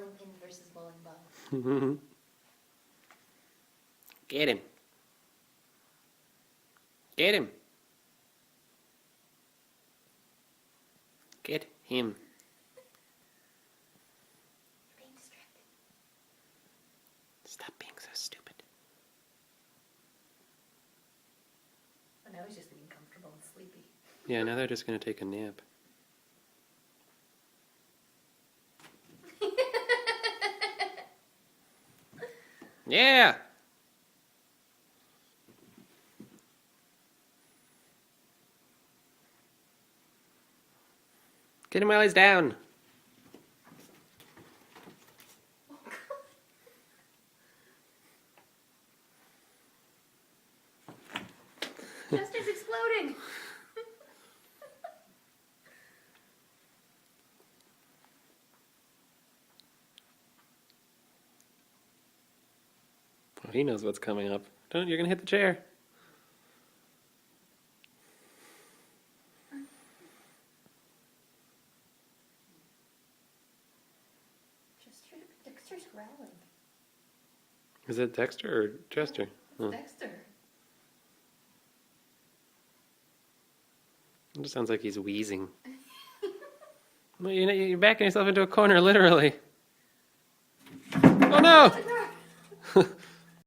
bowling pin versus bowling ball. Get him. Get him. Get him. You're being distracted. Stop being so stupid. Well, now he's just being comfortable and sleepy. Yeah, now they're just going to take a nap. Yeah! Get him while he's down. Chester's exploding. Oh, he knows what's coming up. Don't, you're going to hit the chair. Dexter's growling. Is it Dexter or Chester? Oh. Dexter. It just sounds like he's wheezing. Well, you're backing yourself into a corner, literally. Oh no!